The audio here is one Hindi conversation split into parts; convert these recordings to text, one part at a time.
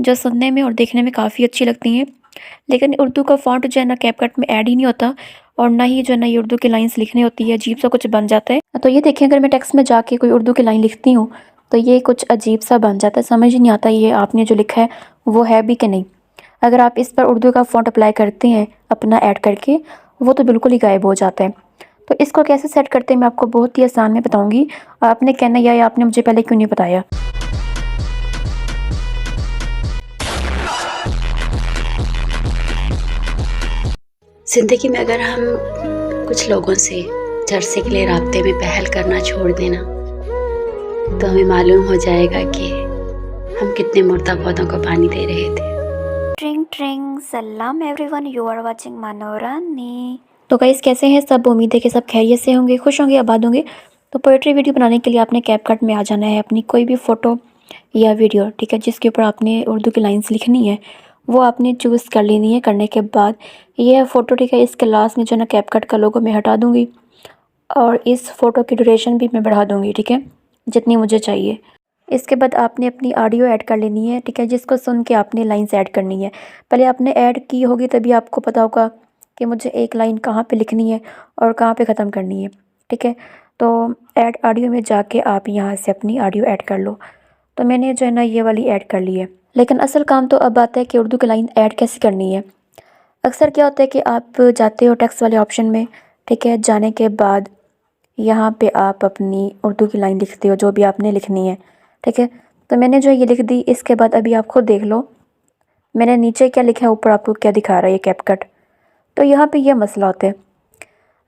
जो सुनने में और देखने में काफ़ी अच्छी लगती हैं। लेकिन उर्दू का फ़ॉन्ट जो है ना कैपकट में ऐड ही नहीं होता और ना ही जो है ना ये उर्दू की लाइन्स लिखनी होती है, अजीब सा कुछ बन जाता है। तो ये देखिए अगर मैं टेक्स्ट में जाके कोई उर्दू की लाइन लिखती हूँ, तो ये कुछ अजीब सा बन जाता है, समझ ही नहीं आता ये आपने जो लिखा है वो है भी कि नहीं। अगर आप इस पर उर्दू का फ़ॉन्ट अप्लाई करते हैं अपना ऐड करके, वो तो बिल्कुल ही गायब हो जाता है। तो इसको कैसे सेट करते हैं मैं आपको बहुत ही आसान में बताऊँगी। आपने कहना ये आपने मुझे पहले क्यों नहीं बताया। ज़िंदगी में अगर हम कुछ लोगों से चर्चे के लिए राब्ते में पहल करना छोड़ देना, तो हमें मालूम हो जाएगा कि हम कितने मुर्दा पौधों को पानी दे रहे थे। ट्रिंग ट्रिंग सलाम एवरीवन, यू आर वाचिंग मनोरानी। तो गाइस कैसे हैं सब, उम्मीद है कि सब खैरियत से होंगे, खुश होंगे, आबाद होंगे। तो पोएट्री वीडियो बनाने के लिए आपने कैपकट में आ जाना है, अपनी कोई भी फ़ोटो या वीडियो, ठीक है, जिसके ऊपर आपने उर्दू की लाइन्स लिखनी है वो आपने चूज़ कर लेनी है। करने के बाद ये फ़ोटो, ठीक है, इसके लास्ट में जो है ना कैपकट का लोगो मैं हटा दूँगी और इस फ़ोटो की ड्यूरेशन भी मैं बढ़ा दूँगी, ठीक है, जितनी मुझे चाहिए। इसके बाद आपने अपनी ऑडियो ऐड कर लेनी है, ठीक है, जिसको सुन के आपने लाइन्स ऐड करनी है। पहले आपने ऐड की होगी तभी आपको पता होगा कि मुझे एक लाइन कहाँ पे लिखनी है और कहाँ पे ख़त्म करनी है, ठीक है। तो ऐड ऑडियो में जाके आप यहाँ से अपनी ऑडियो ऐड कर लो। तो मैंने जो है ना ये वाली ऐड कर ली है। लेकिन असल काम तो अब आता है कि उर्दू की लाइन ऐड कैसे करनी है। अक्सर क्या होता है कि आप जाते हो टेक्स्ट वाले ऑप्शन में, ठीक है, जाने के बाद यहाँ पे आप अपनी उर्दू की लाइन लिखते हो जो भी आपने लिखनी है, ठीक है। तो मैंने जो ये लिख दी, इसके बाद अभी आप खुद देख लो मैंने नीचे क्या लिखा है, ऊपर आपको क्या दिखा रहा है ये कैपकट। तो यहाँ पे ये मसला होता है।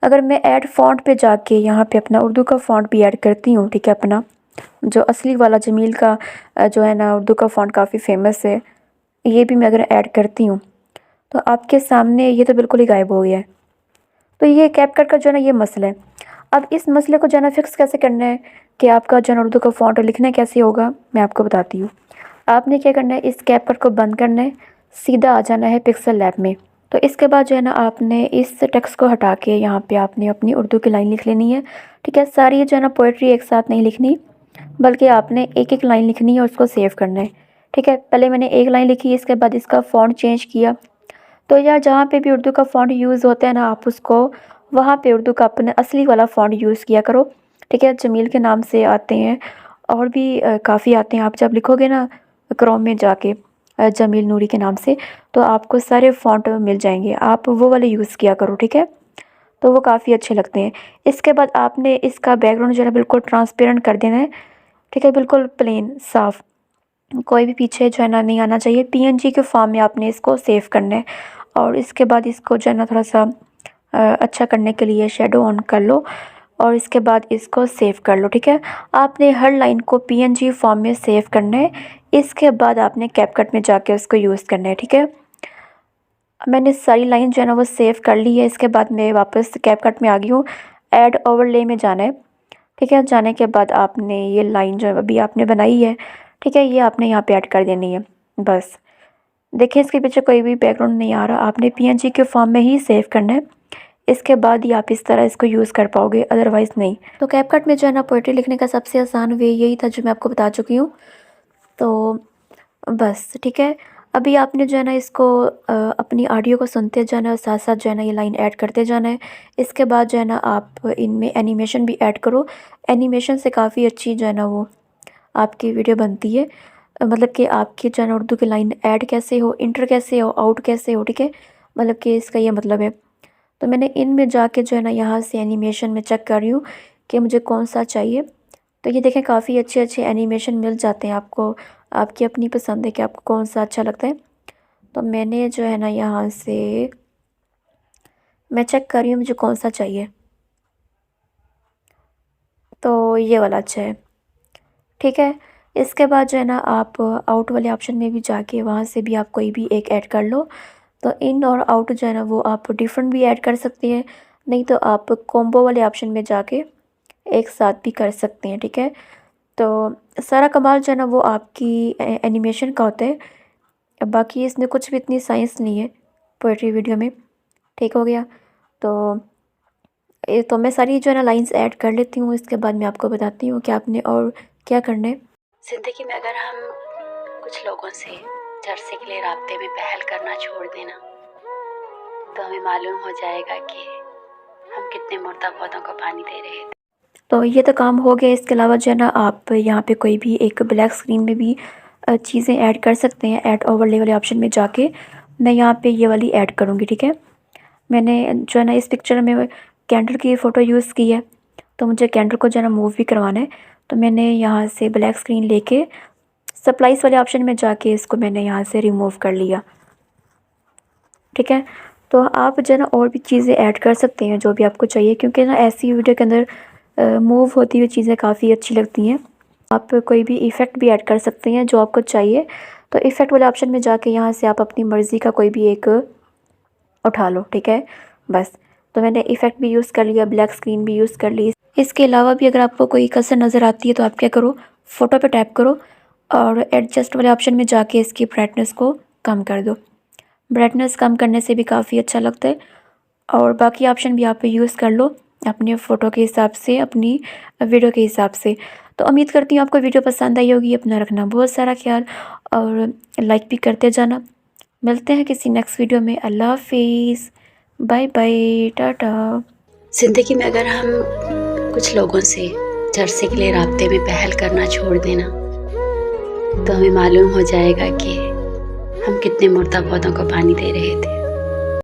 अगर मैं ऐड फ़ॉन्ट पे जाके यहाँ पे अपना उर्दू का फ़ॉन्ट भी ऐड करती हूँ, ठीक है, अपना जो असली वाला जमील का जो है ना उर्दू का फ़ॉन्ट काफ़ी फ़ेमस है, ये भी मैं अगर ऐड करती हूँ तो आपके सामने ये तो बिल्कुल ही गायब हो गया है। तो ये कैपकट का जो है ना ये मसला है। अब इस मसले को जो है ना फिक्स कैसे करना है कि आपका जो है ना उर्दू का फ़ॉन्ट लिखना कैसे होगा, मैं आपको बताती हूँ। आपने क्या करना है, इस कैपकट को बंद करना है, सीधा आ जाना है पिक्सल लैब में। तो इसके बाद जो है ना आपने इस टेक्स्ट को हटा के यहाँ पे आपने अपनी उर्दू की लाइन लिख लेनी है, ठीक है। सारी जो है ना पोएट्री एक साथ नहीं लिखनी, बल्कि आपने एक एक लाइन लिखनी है और उसको सेव करना है, ठीक है। पहले मैंने एक लाइन लिखी, इसके बाद इसका फ़ॉन्ट चेंज किया। तो यार जहाँ पे भी उर्दू का फ़ॉन्ट यूज़ होता है ना, आप उसको वहाँ पे उर्दू का अपना असली वाला फ़ॉन्ट यूज़ किया करो, ठीक है। जमील के नाम से आते हैं और भी काफ़ी आते हैं। आप जब लिखोगे ना क्रोम में जाके जमील नूरी के नाम से, तो आपको सारे फ़ॉन्ट मिल जाएंगे, आप वो वाले यूज़ किया करो, ठीक है। तो वो काफ़ी अच्छे लगते हैं। इसके बाद आपने इसका बैकग्राउंड जो है ना बिल्कुल ट्रांसपेरेंट कर देना है, ठीक है, बिल्कुल प्लेन साफ़, कोई भी पीछे जो है ना नहीं आना चाहिए। पीएनजी के फॉर्म में आपने इसको सेव करना है और इसके बाद इसको जो है ना थोड़ा सा अच्छा करने के लिए शेडो ऑन कर लो और इसके बाद इसको सेव कर लो, ठीक है। आपने हर लाइन को पीएनजी फॉर्म में सेव करना है। इसके बाद आपने कैपकट में जाके उसको यूज़ करना है, ठीक है। मैंने सारी लाइन जो है ना वो सेव कर ली है। इसके बाद मैं वापस कैपकट में आ गई हूँ, ऐड ओवरले में जाना है, ठीक है। जाने के बाद आपने ये लाइन जो अभी आपने बनाई है, ठीक है, ये आपने यहाँ पे ऐड कर देनी है। बस देखिए इसके पीछे कोई भी बैकग्राउंड नहीं आ रहा, आपने पीएनजी के फॉर्म में ही सेव करना है। इसके बाद ही आप इस तरह इसको यूज़ कर पाओगे, अदरवाइज़ नहीं। तो कैपकट में जो है ना पोएट्री लिखने का सबसे आसान वे यही था जो मैं आपको बता चुकी हूँ। तो बस ठीक है, अभी आपने जो है ना इसको अपनी ऑडियो को सुनते जाना है और साथ साथ जो है ना ये लाइन ऐड करते जाना है। इसके बाद जो है ना आप इनमें एनिमेशन भी ऐड करो। एनिमेशन से काफ़ी अच्छी जो है ना वो आपकी वीडियो बनती है। मतलब कि आपकी जो है ना उर्दू की लाइन ऐड कैसे हो, इंटर कैसे हो, आउट कैसे हो, ठीक है, मतलब कि इसका ये मतलब है। तो मैंने इनमें जाके जो है ना यहाँ से एनिमेशन में चेक कर रही हूँ कि मुझे कौन सा चाहिए। तो ये देखें काफ़ी अच्छे अच्छे एनिमेशन मिल जाते हैं आपको, आपकी अपनी पसंद है कि आपको कौन सा अच्छा लगता है। तो मैंने जो है ना यहाँ से मैं चेक कर रही हूँ मुझे कौन सा चाहिए। तो ये वाला अच्छा है, ठीक है। इसके बाद जो है ना आप आउट वाले ऑप्शन में भी जाके वहाँ से भी आप कोई भी एक ऐड कर लो। तो इन और आउट जो है ना वो आप डिफरेंट भी ऐड कर सकते हैं, नहीं तो आप कॉम्बो वाले ऑप्शन में जाके एक साथ भी कर सकते हैं, ठीक है। तो सारा कमाल जो है ना वो आपकी एनिमेशन का होता है। बाकी इसमें कुछ भी इतनी साइंस नहीं है पोएट्री वीडियो में, ठीक हो गया। तो मैं सारी जो है ना लाइंस ऐड कर लेती हूँ, इसके बाद मैं आपको बताती हूँ कि आपने और क्या करना है। जिंदगी में अगर हम कुछ लोगों से जर्से के लिए राब्ते में पहल करना छोड़ देना तो हमें मालूम हो जाएगा कि हम कितने मुर्दा पौधों को पानी दे रहे थे। तो ये तो काम हो गया। इसके अलावा जो है ना, आप यहाँ पे कोई भी एक ब्लैक स्क्रीन में भी चीज़ें ऐड कर सकते हैं। ऐड ओवरले वाले ऑप्शन में जाके मैं यहाँ पे ये वाली ऐड करूँगी, ठीक है। मैंने जो है ना इस पिक्चर में कैंडल की फ़ोटो यूज़ की है, तो मुझे कैंडल को जो है ना मूव भी करवाना है। तो मैंने यहाँ से ब्लैक स्क्रीन लेके सप्लाइज वाले ऑप्शन में जाके इसको मैंने यहाँ से रिमूव कर लिया, ठीक है। तो आप जो है ना और भी चीज़ें ऐड कर सकते हैं जो भी आपको चाहिए, क्योंकि ना ऐसी वीडियो के अंदर मूव होती हुई चीज़ें काफ़ी अच्छी लगती हैं। आप कोई भी इफ़ेक्ट भी ऐड कर सकते हैं जो आपको चाहिए। तो इफ़ेक्ट वाले ऑप्शन में जाके यहाँ से आप अपनी मर्ज़ी का कोई भी एक उठा लो, ठीक है। बस, तो मैंने इफ़ेक्ट भी यूज़ कर लिया, ब्लैक स्क्रीन भी यूज़ कर ली। इसके अलावा भी अगर आपको कोई कसर नज़र आती है तो आप क्या करो, फ़ोटो पे टैप करो और एडजस्ट वाले ऑप्शन में जाके इसकी ब्राइटनेस को कम कर दो। ब्राइटनेस कम करने से भी काफ़ी अच्छा लगता है। और बाकी ऑप्शन भी आप यूज़ कर लो अपने फ़ोटो के हिसाब से, अपनी वीडियो के हिसाब से। तो उम्मीद करती हूँ आपको वीडियो पसंद आई होगी। अपना रखना बहुत सारा ख्याल और लाइक भी करते जाना। मिलते हैं किसी नेक्स्ट वीडियो में। अल्लाह हाफिज़, बाय बाय, टाटा। जिंदगी में अगर हम कुछ लोगों से जर्से के लिए राब्ते में पहल करना छोड़ देना तो हमें मालूम हो जाएगा कि हम कितने मुर्दा पौधों को पानी दे रहे थे।